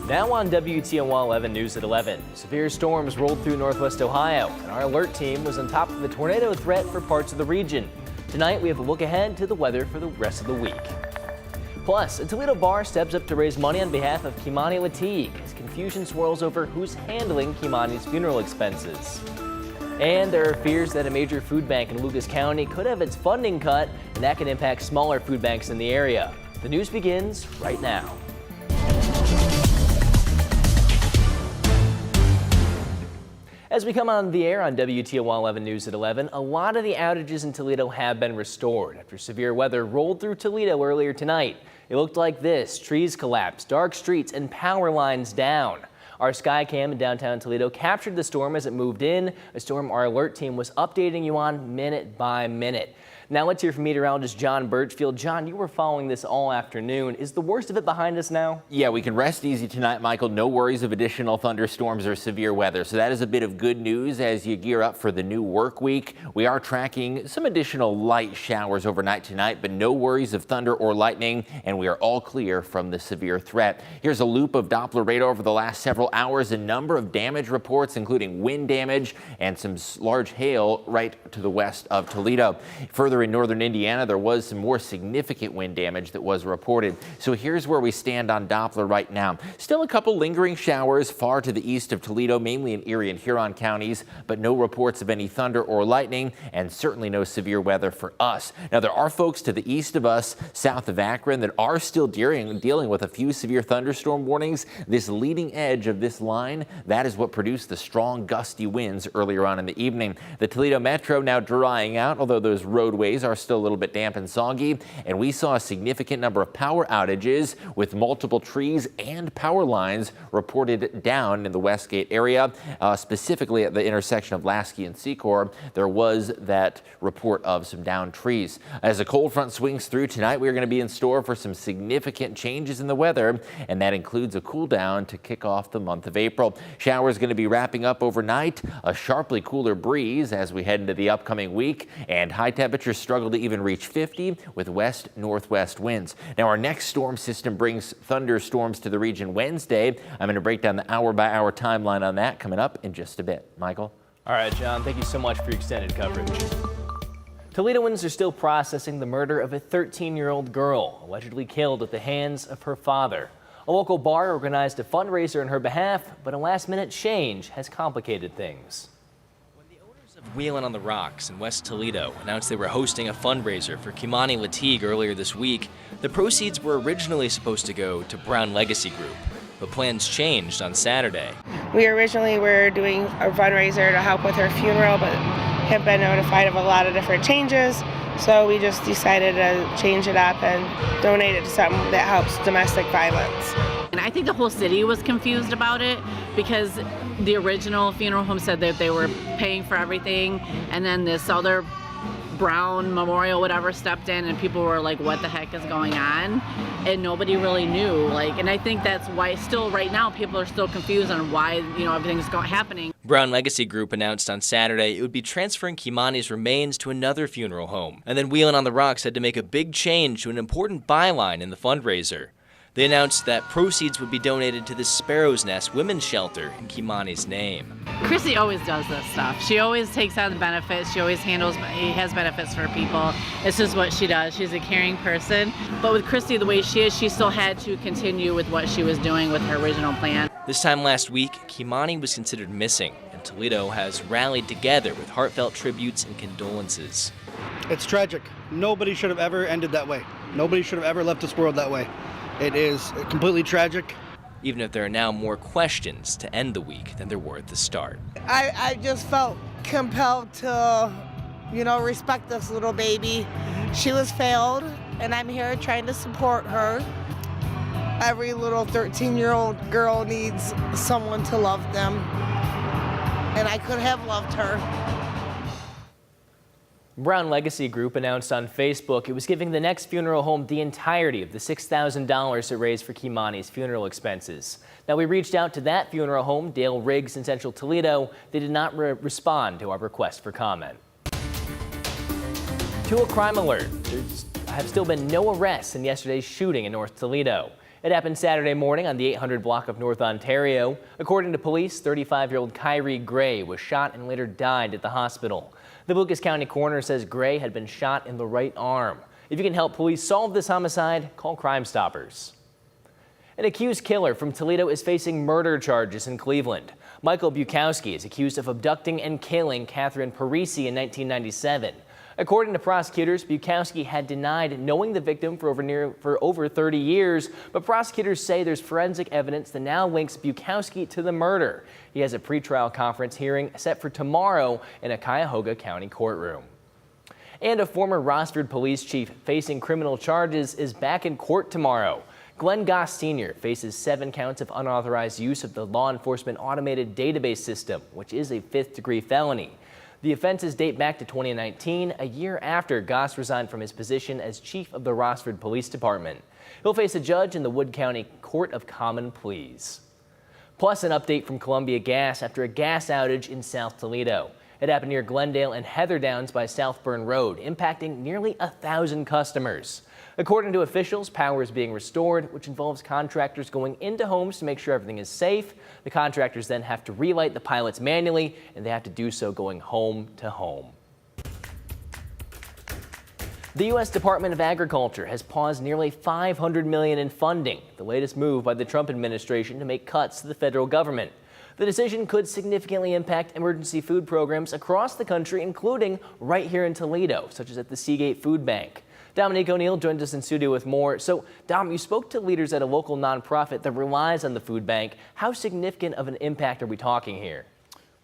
Now on WTOL 11 News at 11, severe storms rolled through northwest Ohio, and our alert team was on top of the tornado threat for parts of the region. Tonight, we have a look ahead to the weather for the rest of the week. Plus, a Toledo bar steps up to raise money on behalf of Kimani Lateeg as confusion swirls over who's handling Kimani's funeral expenses. And there are fears that a major food bank in Lucas County could have its funding cut, and that can impact smaller food banks in the area. The news begins right now. As we come on the air on WTOL 11 News at 11, a lot of the outages in Toledo have been restored after severe weather rolled through Toledo earlier tonight. It looked like this: trees collapsed, dark streets, and power lines down. Our Skycam in downtown Toledo captured the storm as it moved in, a storm our alert team was updating you on minute by minute. Now let's hear from meteorologist John Birchfield. John, you were following this all afternoon. Is the worst of it behind us now? Yeah, we can rest easy tonight, Michael. No worries of additional thunderstorms or severe weather. So that is a bit of good news as you gear up for the new work week. We are tracking some additional light showers overnight tonight, but no worries of thunder or lightning, and we are all clear from the severe threat. Here's a loop of Doppler radar over the last several hours. A number of damage reports, including wind damage and some large hail right to the west of Toledo. Further in northern Indiana, there was some more significant wind damage that was reported. So here's where we stand on Doppler right now. Still a couple lingering showers far to the east of Toledo, mainly in Erie and Huron counties, but no reports of any thunder or lightning, and certainly no severe weather for us. Now, there are folks to the east of us, south of Akron, that are still dealing with a few severe thunderstorm warnings. This leading edge of this line, that is what produced the strong gusty winds earlier on in the evening. The Toledo Metro now drying out, although those roadways are still a little bit damp and soggy, and we saw a significant number of power outages with multiple trees and power lines reported down in the Westgate area, specifically at the intersection of Lasky and Secor. There was that report of some downed trees. As a cold front swings through tonight, we are going to be in store for some significant changes in the weather, and that includes a cool down to kick off the month of April. Showers going to be wrapping up overnight, a sharply cooler breeze as we head into the upcoming week, and high temperatures struggle to even reach 50 with west-northwest winds. Now, our next storm system brings thunderstorms to the region Wednesday. I'm going to break down the hour-by-hour timeline on that coming up in just a bit. Michael? All right, John, thank you so much for your extended coverage. Toledoans are still processing the murder of a 13-year-old girl allegedly killed at the hands of her father. A local bar organized a fundraiser on her behalf, but a last-minute change has complicated things. Wheelin' on the Rocks in West Toledo announced they were hosting a fundraiser for Kimani Lateeg earlier this week. The proceeds were originally supposed to go to Brown Legacy Group, but plans changed on Saturday. We originally were doing a fundraiser to help with her funeral, but have been notified of a lot of different changes, so we just decided to change it up and donate it to something that helps domestic violence. And I think the whole city was confused about it because the original funeral home said that they were paying for everything, and then this other Brown Memorial whatever stepped in, and people were like, what the heck is going on? And nobody really knew. And I think that's why still right now people are still confused on why everything's happening. Brown Legacy Group announced on Saturday it would be transferring Kimani's remains to another funeral home. And then Wheelin' on the Rocks had to make a big change to an important byline in the fundraiser. They announced that proceeds would be donated to the Sparrow's Nest Women's Shelter in Kimani's name. Chrissy always does this stuff. She always takes on the benefits. She always has benefits for people. It's just what she does. She's a caring person. But with Chrissy the way she is, she still had to continue with what she was doing with her original plan. This time last week, Kimani was considered missing, and Toledo has rallied together with heartfelt tributes and condolences. It's tragic. Nobody should have ever ended that way. Nobody should have ever left this world that way. It is completely tragic. Even if there are now more questions to end the week than there were at the start. I just felt compelled to, respect this little baby. She was failed, and I'm here trying to support her. Every little 13-year-old girl needs someone to love them, and I could have loved her. Brown Legacy Group announced on Facebook it was giving the next funeral home the entirety of the $6,000 it raised for Kimani's funeral expenses. Now, we reached out to that funeral home, Dale Riggs in Central Toledo. They did not respond to our request for comment. To a crime alert. There have still been no arrests in yesterday's shooting in North Toledo. It happened Saturday morning on the 800 block of North Ontario. According to police, 35-year-old Kyrie Gray was shot and later died at the hospital. The Lucas County coroner says Gray had been shot in the right arm. If you can help police solve this homicide, call Crime Stoppers. An accused killer from Toledo is facing murder charges in Cleveland. Michael Bukowski is accused of abducting and killing Catherine Parisi in 1997. According to prosecutors, Bukowski had denied knowing the victim for over 30 years, but prosecutors say there's forensic evidence that now links Bukowski to the murder. He has a pretrial conference hearing set for tomorrow in a Cuyahoga County courtroom. And a former Rossford police chief facing criminal charges is back in court tomorrow. Glenn Goss Sr. faces 7 counts of unauthorized use of the law enforcement automated database system, which is a 5th-degree felony. The offenses date back to 2019, a year after Goss resigned from his position as chief of the Rossford Police Department. He'll face a judge in the Wood County Court of Common Pleas. Plus, an update from Columbia Gas after a gas outage in South Toledo. It happened near Glendale and Heatherdowns by Southburn Road, impacting nearly 1,000 customers. According to officials, power is being restored, which involves contractors going into homes to make sure everything is safe. The contractors then have to relight the pilots manually, and they have to do so going home to home. The U.S. Department of Agriculture has paused nearly $500 million in funding, the latest move by the Trump administration to make cuts to the federal government. The decision could significantly impact emergency food programs across the country, including right here in Toledo, such as at the Seagate Food Bank. Dominique O'Neill joins us in studio with more. So, Dom, you spoke to leaders at a local nonprofit that relies on the food bank. How significant of an impact are we talking here?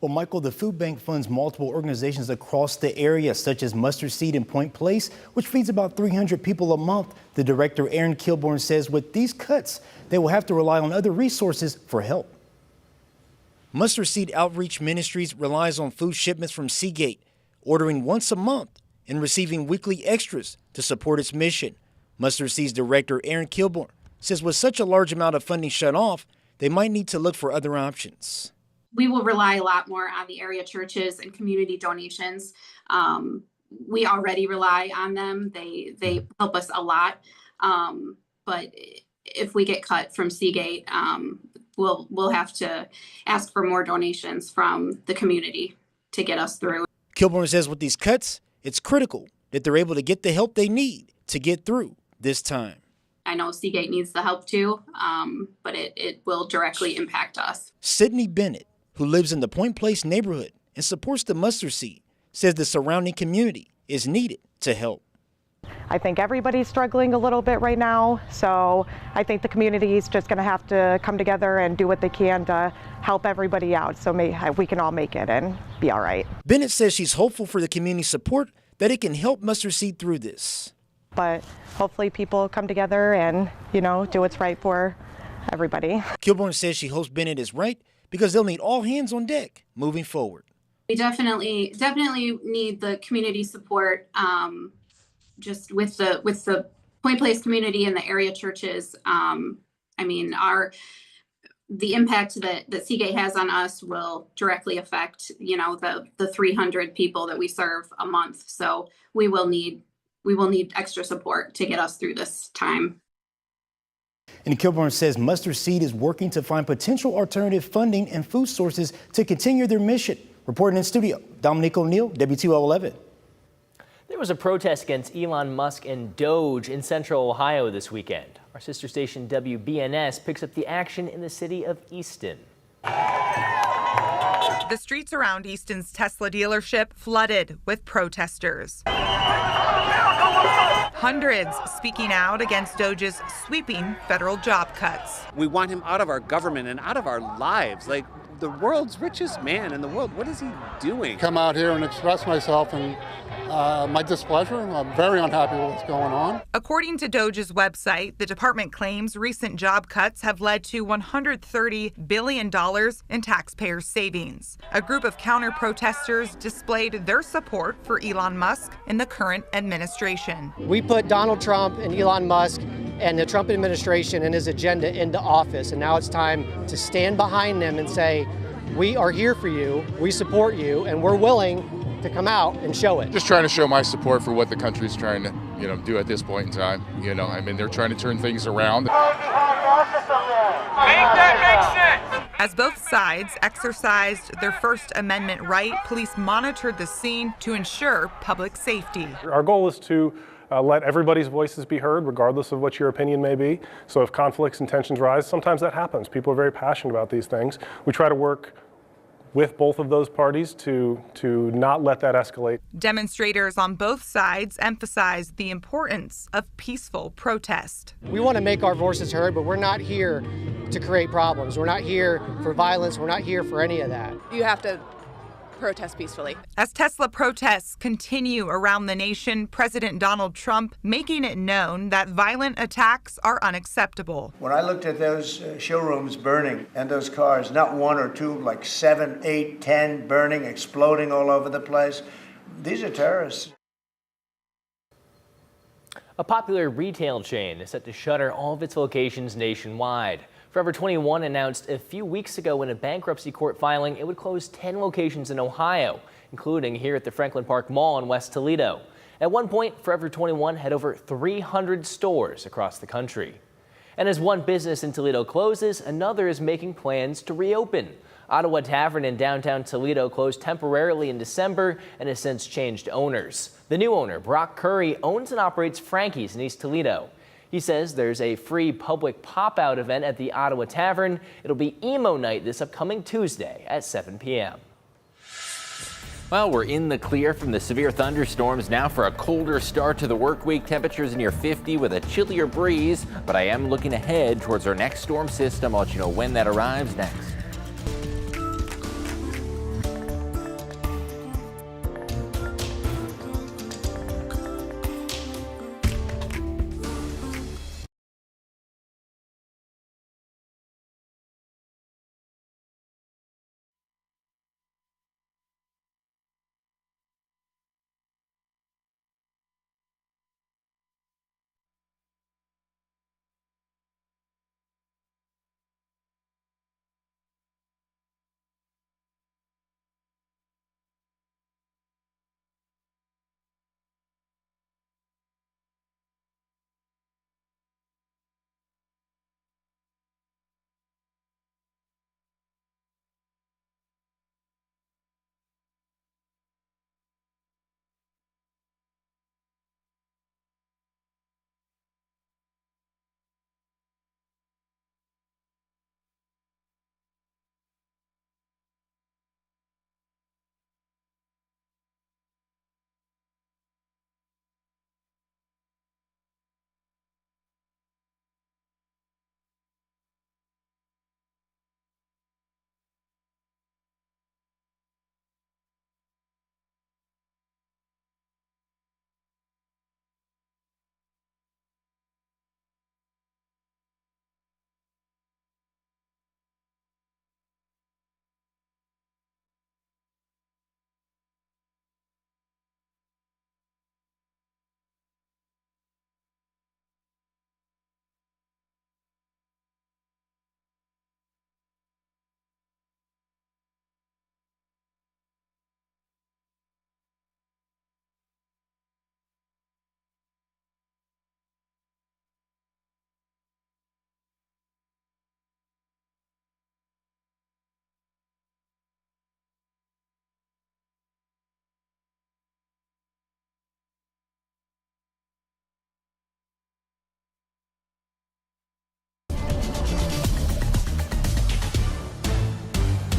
Well, Michael, the food bank funds multiple organizations across the area, such as Mustard Seed in Point Place, which feeds about 300 people a month. The director, Aaron Kilborn, says with these cuts, they will have to rely on other resources for help. Mustard Seed Outreach Ministries relies on food shipments from Seagate, ordering once a month and receiving weekly extras to support its mission. Mustard Seed's director, Aaron Kilborn, says with such a large amount of funding shut off, they might need to look for other options. We will rely a lot more on the area churches and community donations. We already rely on them. They help us a lot. But if we get cut from Seagate, we'll have to ask for more donations from the community to get us through. Kilborn says with these cuts, it's critical that they're able to get the help they need to get through this time. I know Seagate needs the help too, but it will directly impact us. Sydney Bennett, who lives in the Point Place neighborhood and supports the Mustard Seed, says the surrounding community is needed to help. I think everybody's struggling a little bit right now, so I think the community is just going to have to come together and do what they can to help everybody out so we can all make it and be all right. Bennett says she's hopeful for the community support that it can help Mustard Seed through this. But hopefully people come together and, do what's right for everybody. Kilborn says she hopes Bennett is right because they'll need all hands on deck moving forward. We definitely need the community support. Just with the Point Place community and the area churches. The impact that Seagate has on us will directly affect, the 300 people that we serve a month. So we will need extra support to get us through this time. And Kilborn says Mustard Seed is working to find potential alternative funding and food sources to continue their mission. Reporting in studio, Dominique O'Neill, WTOL 11. There was a protest against Elon Musk and Doge in central Ohio this weekend. Our sister station WBNS picks up the action in the city of Easton. The streets around Easton's Tesla dealership flooded with protesters. Hundreds speaking out against Doge's sweeping federal job cuts. We want him out of our government and out of our lives. Like the world's richest man in the world, what is he doing? Come out here and express myself and my displeasure. I'm very unhappy with what's going on. According to Doge's website, the department claims recent job cuts have led to $130 billion in taxpayers' savings. A group of counter-protesters displayed their support for Elon Musk in the current administration. We put Donald Trump and Elon Musk and the Trump administration and his agenda into office, and now it's time to stand behind them and say, we are here for you, we support you, and we're willing to come out and show it. Just trying to show my support for what the country's trying to do at this point in time. I mean, they're trying to turn things around. As both sides exercised their First Amendment right, police monitored the scene to ensure public safety. Our goal is to let everybody's voices be heard, regardless of what your opinion may be. So if conflicts and tensions rise, sometimes that happens. People are very passionate about these things. We try to work with both of those parties to not let that escalate. Demonstrators on both sides emphasized the importance of peaceful protest. We want to make our voices heard, but we're not here to create problems. We're not here for violence. We're not here for any of that. You have to protest peacefully. As Tesla protests continue around the nation, President Donald Trump making it known that violent attacks are unacceptable. When I looked at those showrooms burning and those cars, not one or two, like 7, 8, 10 burning, exploding all over the place, these are terrorists. A popular retail chain is set to shutter all of its locations nationwide. Forever 21 announced a few weeks ago in a bankruptcy court filing it would close 10 locations in Ohio, including here at the Franklin Park Mall in West Toledo. At one point, Forever 21 had over 300 stores across the country. And as one business in Toledo closes, another is making plans to reopen. Ottawa Tavern in downtown Toledo closed temporarily in December and has since changed owners. The new owner, Brock Curry, owns and operates Frankie's in East Toledo. He says there's a free public pop-out event at the Ottawa Tavern. It'll be emo night this upcoming Tuesday at 7 p.m. Well, we're in the clear from the severe thunderstorms now for a colder start to the work week. Temperatures near 50 with a chillier breeze, but I am looking ahead towards our next storm system. I'll let you know when that arrives next.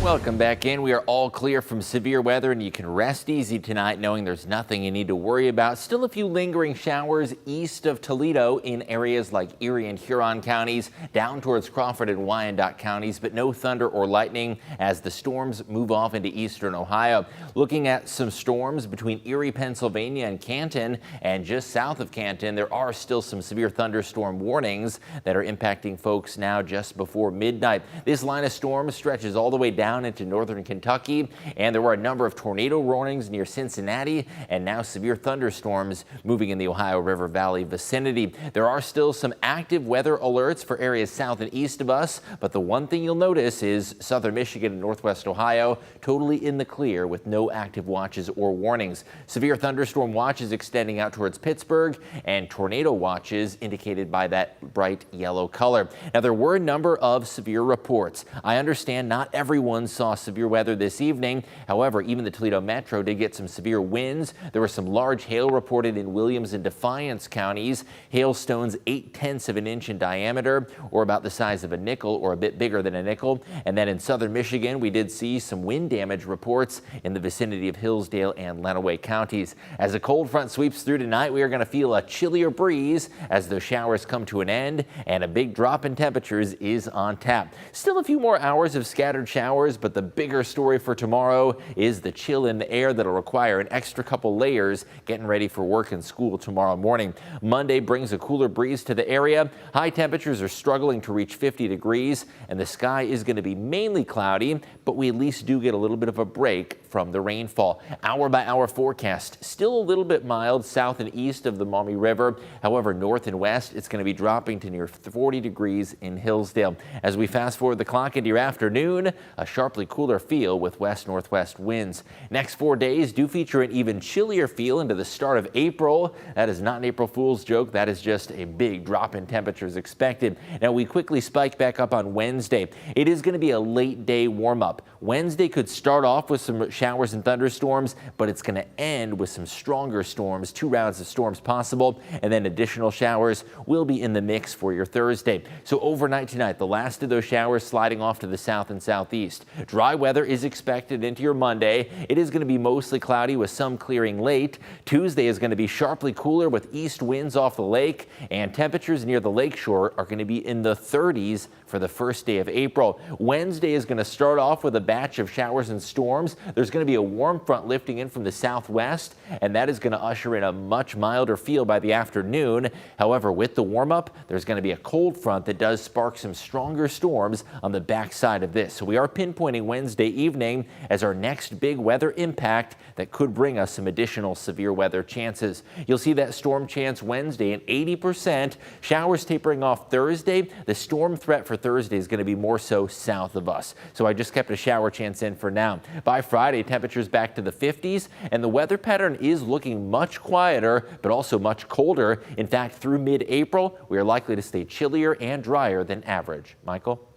Welcome back in. We are all clear from severe weather, and you can rest easy tonight knowing there's nothing you need to worry about. Still a few lingering showers east of Toledo in areas like Erie and Huron counties, down towards Crawford and Wyandotte counties, but no thunder or lightning as the storms move off into eastern Ohio. Looking at some storms between Erie, Pennsylvania and Canton, and just south of Canton, there are still some severe thunderstorm warnings that are impacting folks now just before midnight. This line of storms stretches all the way down down into northern Kentucky, and there were a number of tornado warnings near Cincinnati, and now severe thunderstorms moving in the Ohio River Valley vicinity. There are still some active weather alerts for areas south and east of us, but the one thing you'll notice is southern Michigan and northwest Ohio totally in the clear with no active watches or warnings. Severe thunderstorm watches extending out towards Pittsburgh, and tornado watches indicated by that bright yellow color. Now, there were a number of severe reports. I understand not everyone saw severe weather this evening. However, even the Toledo Metro did get some severe winds. There was some large hail reported in Williams and Defiance counties. Hailstones 0.8 of an inch in diameter, or about the size of a nickel, or a bit bigger than a nickel. And then in southern Michigan, we did see some wind damage reports in the vicinity of Hillsdale and Lenawee counties. As a cold front sweeps through tonight, we are going to feel a chillier breeze as those showers come to an end, and a big drop in temperatures is on tap. Still a few more hours of scattered showers, but the bigger story for tomorrow is the chill in the air that'll require an extra couple layers getting ready for work and school tomorrow morning. Monday brings a cooler breeze to the area. High temperatures are struggling to reach 50 degrees, and the sky is going to be mainly cloudy, but we at least do get a little bit of a break from the rainfall. Hour by hour forecast, still a little bit mild south and east of the Maumee River. However, north and west, it's going to be dropping to near 40 degrees in Hillsdale. As we fast forward the clock into your afternoon, a sharply cooler feel with west-northwest winds. Next 4 days do feature an even chillier feel into the start of April. That is not an April Fool's joke. That is just a big drop in temperatures expected. Now, we quickly spike back up on Wednesday. It is going to be a late day warm up. Wednesday could start off with some showers and thunderstorms, but it's going to end with some stronger storms, 2 rounds of storms possible, and then additional showers will be in the mix for your Thursday. So overnight tonight, the last of those showers sliding off to the south and southeast. Dry weather is expected into your Monday. It is going to be mostly cloudy with some clearing late. Tuesday is going to be sharply cooler with east winds off the lake, and temperatures near the lakeshore are going to be in the 30s for the first day of April. Wednesday is going to start off with a batch of showers and storms. There's going to be a warm front lifting in from the southwest, and that is going to usher in a much milder feel by the afternoon. However, with the warm up, there's going to be a cold front that does spark some stronger storms on the backside of this. So we are pinpointing Wednesday evening as our next big weather impact that could bring us some additional severe weather chances. You'll see that storm chance Wednesday at 80%. Showers tapering off Thursday. The storm threat for Thursday is going to be more so south of us. So I just kept a shower chance in for now. By Friday, temperatures back to the 50s, and the weather pattern is looking much quieter, but also much colder. In fact, through mid-April, we are likely to stay chillier and drier than average. Michael?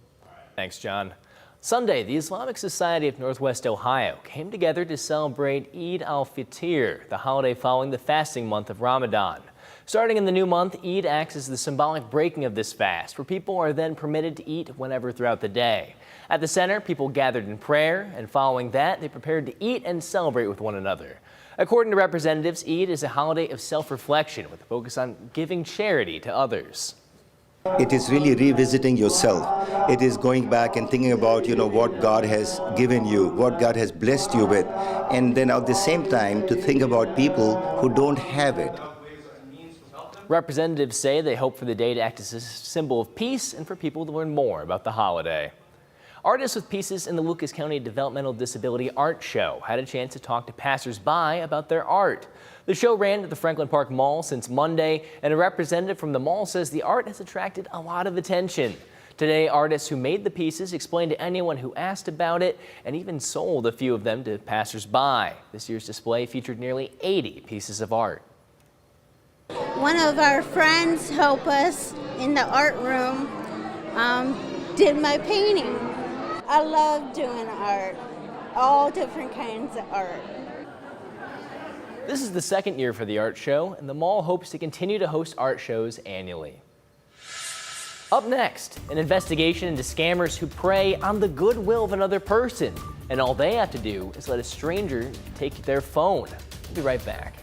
Thanks, John. Sunday, the Islamic Society of Northwest Ohio came together to celebrate Eid al-Fitr, the holiday following the fasting month of Ramadan. Starting in the new month, Eid acts as the symbolic breaking of this fast, where people are then permitted to eat whenever throughout the day. At the center, people gathered in prayer, and following that, they prepared to eat and celebrate with one another. According to representatives, Eid is a holiday of self-reflection with a focus on giving charity to others. It is really revisiting yourself. It is going back and thinking about, what God has given you, what God has blessed you with, and then at the same time to think about people who don't have it. Representatives say they hope for the day to act as a symbol of peace and for people to learn more about the holiday. Artists with pieces in the Lucas County Developmental Disability Art Show had a chance to talk to passers-by about their art. The show ran at the Franklin Park Mall since Monday, and a representative from the mall says the art has attracted a lot of attention. Today, artists who made the pieces explained to anyone who asked about it and even sold a few of them to passers-by. This year's display featured nearly 80 pieces of art. One of our friends helped us in the art room, did my painting. I love doing art, all different kinds of art. This is the second year for the art show, and the mall hopes to continue to host art shows annually. Up next, an investigation into scammers who prey on the goodwill of another person, and all they have to do is let a stranger take their phone. We'll be right back.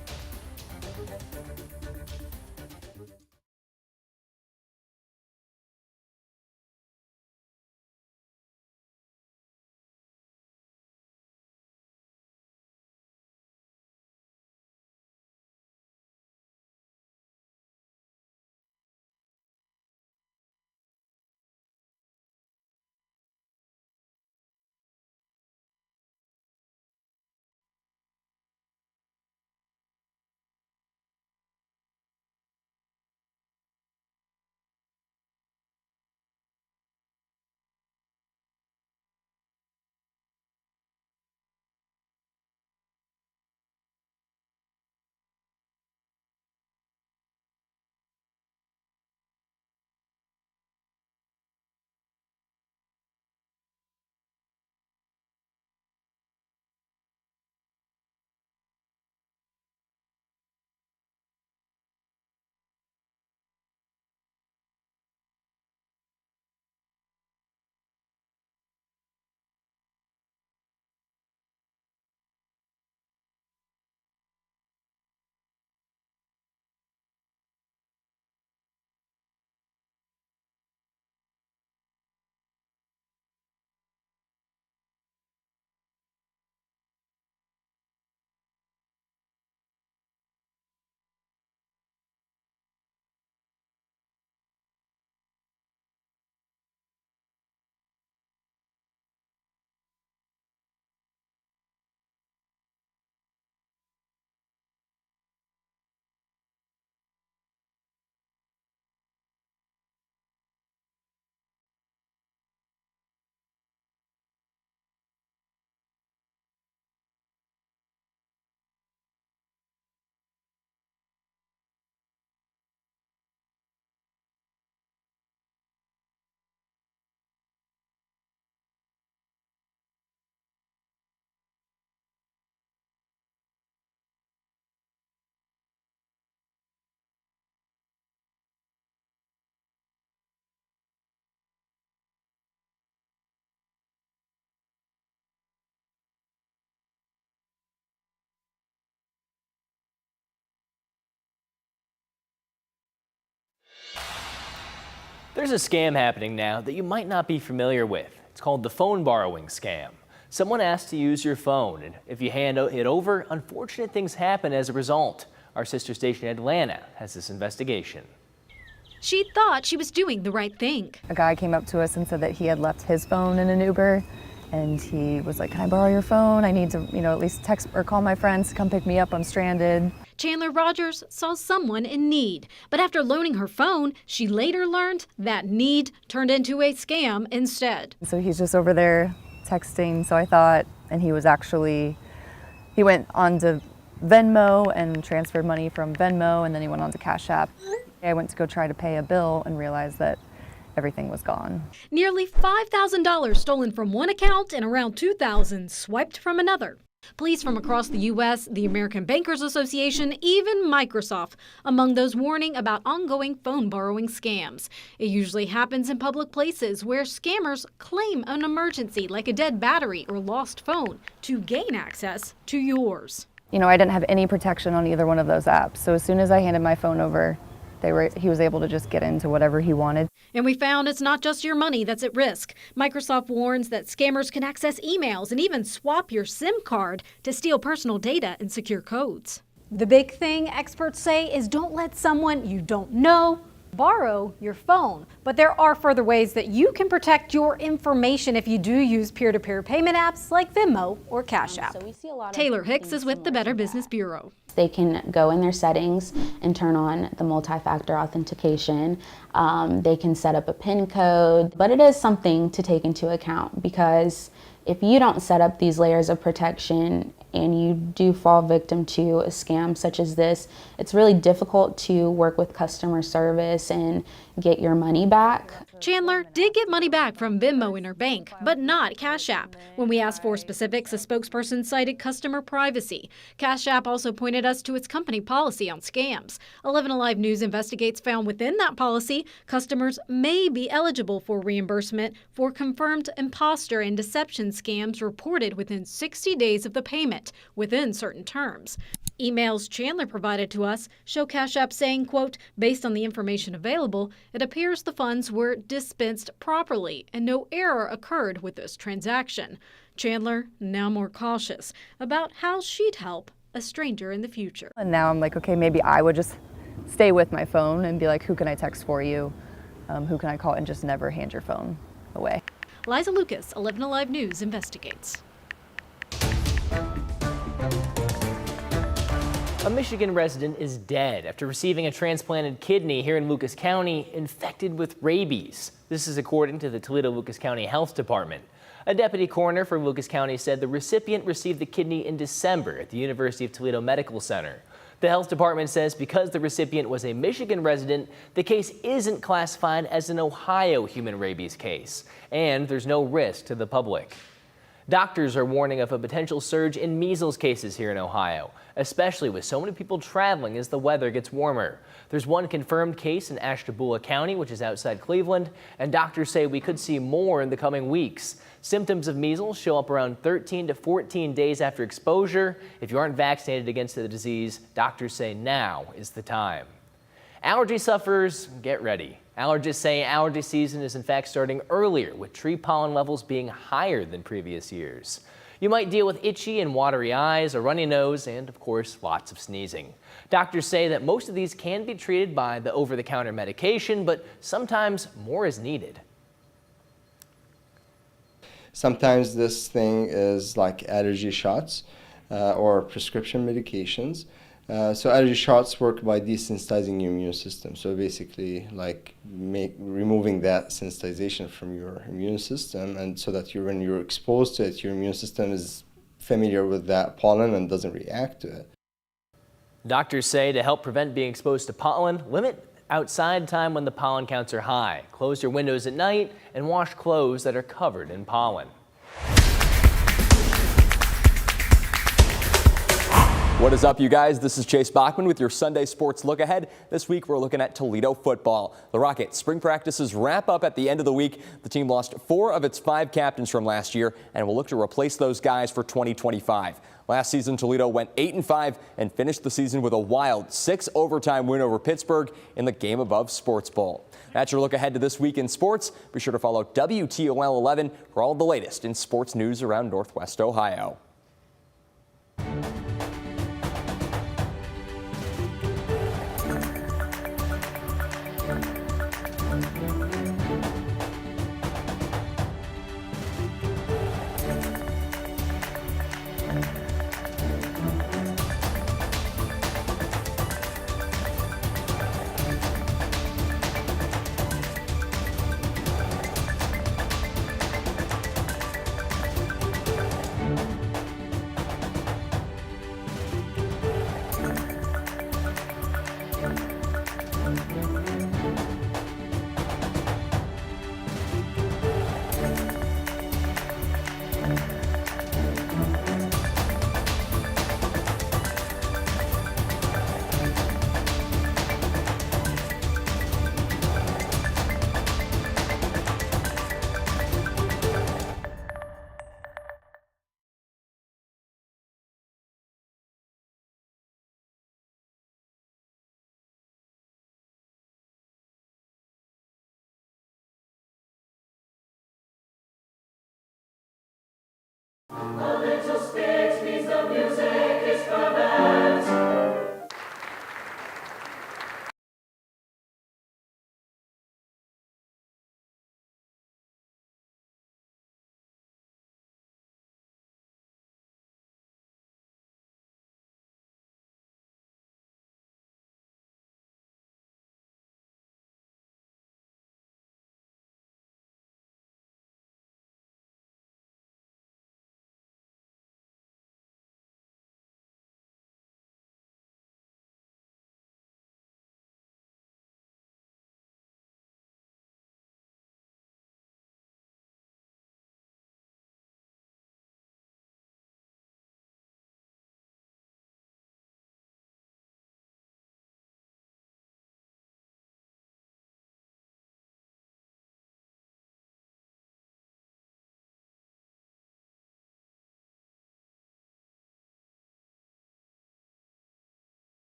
There's a scam happening now that you might not be familiar with. It's called the phone borrowing scam. Someone asks to use your phone, and if you hand it over, unfortunate things happen as a result. Our sister station in Atlanta has this investigation. She thought she was doing the right thing. A guy came up to us and said that he had left his phone in an Uber, and he was like, "Can I borrow your phone? I need to, at least text or call my friends to come pick me up. I'm stranded." Chandler Rogers saw someone in need, but after loaning her phone, she later learned that need turned into a scam instead. So he's just over there texting, so I thought, and he went on to Venmo and transferred money from Venmo, and then he went on to Cash App. I went to go try to pay a bill and realized that everything was gone. Nearly $5,000 stolen from one account and around $2,000 swiped from another. Police from across the U.S., the American Bankers Association, even Microsoft, among those warning about ongoing phone borrowing scams. It usually happens in public places where scammers claim an emergency like a dead battery or lost phone to gain access to yours. I didn't have any protection on either one of those apps, so as soon as I handed my phone over, he was able to just get into whatever he wanted. And we found it's not just your money that's at risk. Microsoft warns that scammers can access emails and even swap your SIM card to steal personal data and secure codes. The big thing experts say is don't let someone you don't know borrow your phone. But there are further ways that you can protect your information if you do use peer-to-peer payment apps like Venmo or Cash App. Taylor Hicks is with the Better Business Bureau. They can go in their settings and turn on the multi-factor authentication. They can set up a PIN code, but it is something to take into account because if you don't set up these layers of protection and you do fall victim to a scam such as this, it's really difficult to work with customer service and get your money back. Chandler did get money back from Venmo in her bank, but not Cash App. When we asked for specifics, a spokesperson cited customer privacy. Cash App also pointed us to its company policy on scams. 11 Alive News investigates found within that policy, customers may be eligible for reimbursement for confirmed imposter and deception scams reported within 60 days of the payment, within certain terms. Emails Chandler provided to us show Cash App saying, quote, based on the information available, it appears the funds were dispensed properly and no error occurred with this transaction. Chandler now more cautious about how she'd help a stranger in the future. And now I'm like, okay, maybe I would just stay with my phone and be like, who can I text for you? Who can I call? And just never hand your phone away. Liza Lucas, 11 Alive News investigates. A Michigan resident is dead after receiving a transplanted kidney here in Lucas County infected with rabies. This is according to the Toledo-Lucas County Health Department. A deputy coroner for Lucas County said the recipient received the kidney in December at the University of Toledo Medical Center. The health department says because the recipient was a Michigan resident, the case isn't classified as an Ohio human rabies case, and there's no risk to the public. Doctors are warning of a potential surge in measles cases here in Ohio, especially with so many people traveling as the weather gets warmer. There's one confirmed case in Ashtabula County, which is outside Cleveland, and doctors say we could see more in the coming weeks. Symptoms of measles show up around 13 to 14 days after exposure. If you aren't vaccinated against the disease, doctors say now is the time. Allergy sufferers, get ready. Allergists say allergy season is in fact starting earlier, with tree pollen levels being higher than previous years. You might deal with itchy and watery eyes, a runny nose, and of course, lots of sneezing. Doctors say that most of these can be treated by the over-the-counter medication, but sometimes more is needed. Sometimes this thing is like allergy shots or prescription medications. So allergy shots work by desensitizing your immune system. So basically like removing that sensitization from your immune system, and so that when you're exposed to it, your immune system is familiar with that pollen and doesn't react to it. Doctors say to help prevent being exposed to pollen, limit outside time when the pollen counts are high. Close your windows at night and wash clothes that are covered in pollen. What is up, you guys? This is Chase Bachman with your Sunday Sports Look Ahead. This week, we're looking at Toledo football. The Rockets' spring practices wrap up at the end of the week. The team lost 4 of its 5 captains from last year and will look to replace those guys for 2025. Last season, Toledo went 8-5 and finished the season with a wild 6 overtime win over Pittsburgh in the Game Above Sports Bowl. That's your look ahead to this week in sports. Be sure to follow WTOL 11 for all the latest in sports news around Northwest Ohio.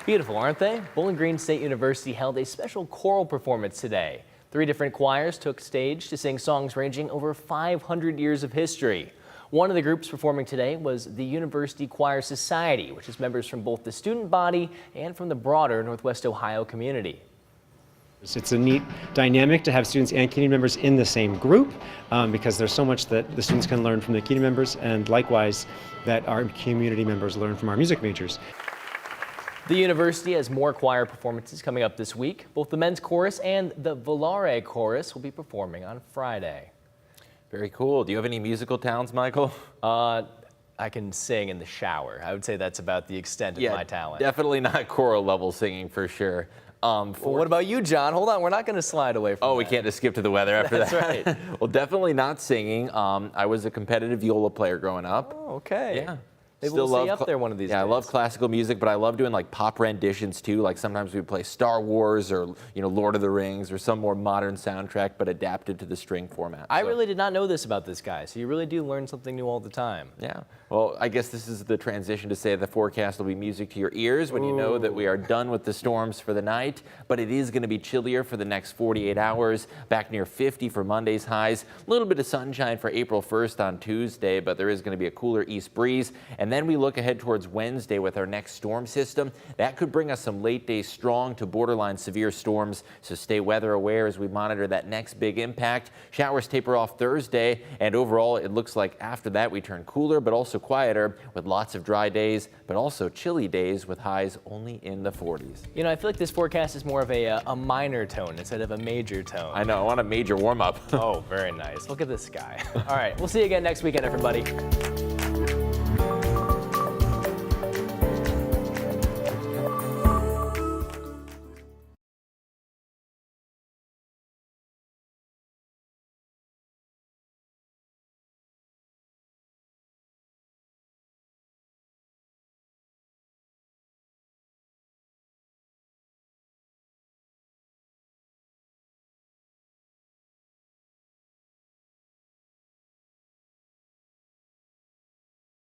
Beautiful, aren't they? Bowling Green State University held a special choral performance today. 3 different choirs took stage to sing songs ranging over 500 years of history. One of the groups performing today was the University Choir Society, which is members from both the student body and from the broader Northwest Ohio community. It's a neat dynamic to have students and community members in the same group because there's so much that the students can learn from the community members, and likewise that our community members learn from our music majors. The university has more choir performances coming up this week. Both the men's chorus and the Volare chorus will be performing on Friday. Very cool. Do you have any musical talents, Michael? I can sing in the shower. I would say that's about the extent of my talent. Definitely not choral level singing for sure. Well, what about you, John? Hold on, we're not going to slide away from that. We can't just skip to the weather after That's that. right. Well, definitely not singing. I was a competitive viola player growing up. Oh, okay. Yeah. Maybe we'll see you up there one of these days. I love classical music, but I love doing like pop renditions too. Like sometimes we play Star Wars or Lord of the Rings or some more modern soundtrack, but adapted to the string format. I really did not know this about this guy, so you really do learn something new all the time. Yeah. Well, I guess this is the transition to say the forecast will be music to your ears when you know that we are done with the storms for the night, but it is going to be chillier for the next 48 hours, back near 50 for Monday's highs. A little bit of sunshine for April 1st on Tuesday, but there is going to be a cooler east breeze, and And then we look ahead towards Wednesday with our next storm system. That could bring us some late day strong to borderline severe storms. So stay weather aware as we monitor that next big impact. Showers taper off Thursday, and overall it looks like after that we turn cooler but also quieter with lots of dry days, but also chilly days with highs only in the 40s. You know, I feel like this forecast is more of a minor tone instead of a major tone. I know, I want a major warm up. Oh, very nice. Look at this sky. All right, we'll see you again next weekend, everybody.